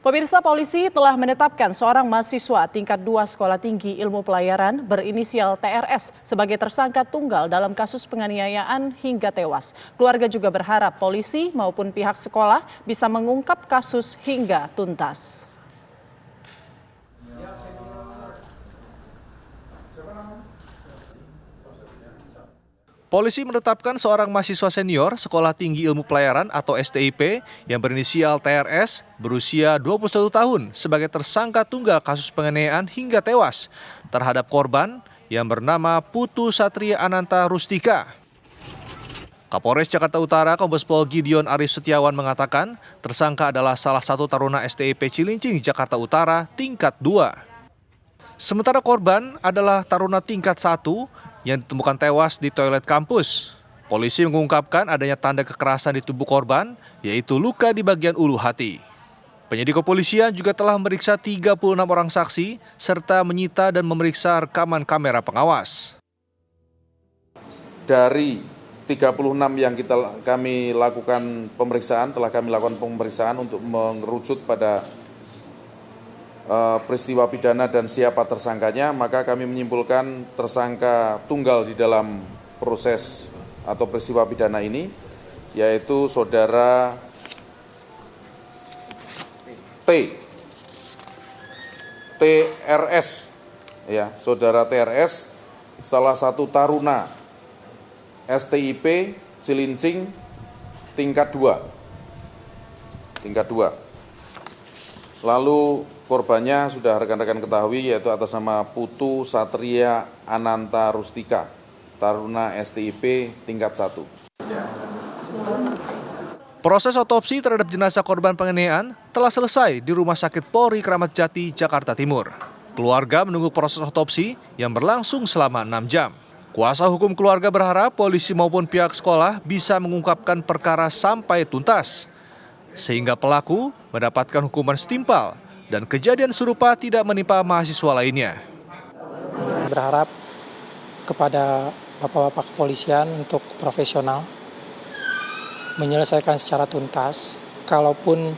Pemirsa, polisi telah menetapkan seorang mahasiswa tingkat 2 Sekolah Tinggi Ilmu Pelayaran berinisial TRS sebagai tersangka tunggal dalam kasus penganiayaan hingga tewas. Keluarga juga berharap polisi maupun pihak sekolah bisa mengungkap kasus hingga tuntas. Polisi menetapkan seorang mahasiswa senior Sekolah Tinggi Ilmu Pelayaran atau STIP yang berinisial TRS berusia 21 tahun sebagai tersangka tunggal kasus penganiayaan hingga tewas terhadap korban yang bernama Putu Satria Ananta Rustika. Kapolres Jakarta Utara Kombes Pol Gideon Arif Setiawan mengatakan tersangka adalah salah satu taruna STIP Cilincing, Jakarta Utara tingkat 2. Sementara korban adalah taruna tingkat 1 yang ditemukan tewas di toilet kampus. Polisi mengungkapkan adanya tanda kekerasan di tubuh korban, yaitu luka di bagian ulu hati. Penyidik kepolisian juga telah memeriksa 36 orang saksi, serta menyita dan memeriksa rekaman kamera pengawas. Dari 36 yang kami lakukan pemeriksaan, telah kami lakukan pemeriksaan untuk mengerucut pada peristiwa pidana dan siapa tersangkanya, maka kami menyimpulkan tersangka tunggal di dalam proses atau peristiwa pidana ini, yaitu saudara TRS, ya, saudara TRS, salah satu taruna STIP Cilincing tingkat 2. Lalu korbannya sudah rekan-rekan ketahui, yaitu atas nama Putu Satria Ananta Rustika, taruna STIP tingkat 1. Proses otopsi terhadap jenazah korban penganiayaan telah selesai di Rumah Sakit Polri Kramat Jati, Jakarta Timur. Keluarga menunggu proses otopsi yang berlangsung selama 6 jam. Kuasa hukum keluarga berharap polisi maupun pihak sekolah bisa mengungkapkan perkara sampai tuntas, sehingga pelaku mendapatkan hukuman setimpal dan kejadian serupa tidak menimpa mahasiswa lainnya. Berharap kepada bapak-bapak kepolisian untuk profesional menyelesaikan secara tuntas. Kalaupun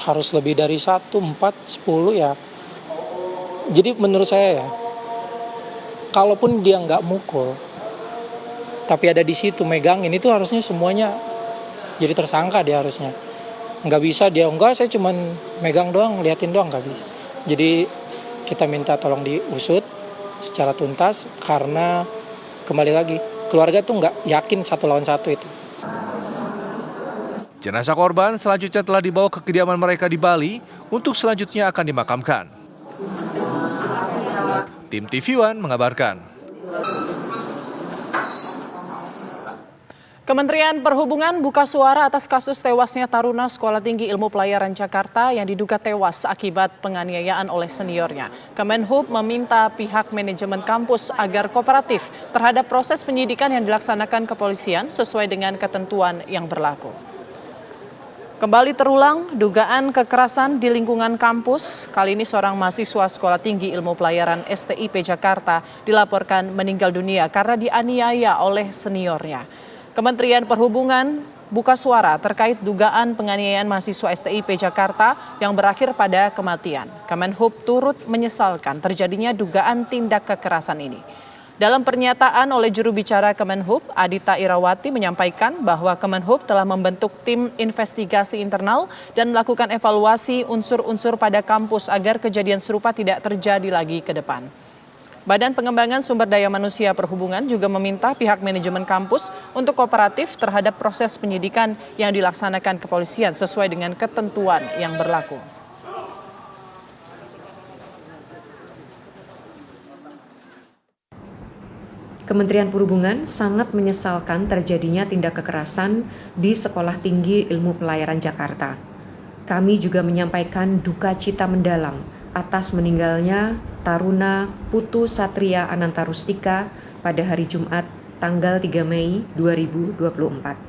harus lebih dari 1, 4, 10 ya. Jadi menurut saya ya, kalaupun dia nggak mukul, tapi ada di situ megangin, itu harusnya semuanya jadi tersangka dia harusnya. Nggak bisa dia, enggak saya cuman megang doang, liatin doang, nggak bisa. Jadi kita minta tolong diusut secara tuntas, karena kembali lagi keluarga tuh nggak yakin 1 lawan 1 itu. Jenazah korban selanjutnya telah dibawa ke kediaman mereka di Bali untuk selanjutnya akan dimakamkan. Tim TV One mengabarkan. Kementerian Perhubungan buka suara atas kasus tewasnya taruna Sekolah Tinggi Ilmu Pelayaran Jakarta yang diduga tewas akibat penganiayaan oleh seniornya. Kemenhub meminta pihak manajemen kampus agar kooperatif terhadap proses penyidikan yang dilaksanakan kepolisian sesuai dengan ketentuan yang berlaku. Kembali terulang dugaan kekerasan di lingkungan kampus. Kali ini seorang mahasiswa Sekolah Tinggi Ilmu Pelayaran STIP Jakarta dilaporkan meninggal dunia karena dianiaya oleh seniornya. Kementerian Perhubungan buka suara terkait dugaan penganiayaan mahasiswa STIP Jakarta yang berakhir pada kematian. Kemenhub turut menyesalkan terjadinya dugaan tindak kekerasan ini. Dalam pernyataan oleh juru bicara Kemenhub, Adita Irawati menyampaikan bahwa Kemenhub telah membentuk tim investigasi internal dan melakukan evaluasi unsur-unsur pada kampus agar kejadian serupa tidak terjadi lagi ke depan. Badan Pengembangan Sumber Daya Manusia Perhubungan juga meminta pihak manajemen kampus untuk kooperatif terhadap proses penyidikan yang dilaksanakan kepolisian sesuai dengan ketentuan yang berlaku. Kementerian Perhubungan sangat menyesalkan terjadinya tindak kekerasan di Sekolah Tinggi Ilmu Pelayaran Jakarta. Kami juga menyampaikan duka cita mendalam atas meninggalnya taruna Putu Satria Ananta Rustika pada hari Jumat tanggal 3 Mei 2024.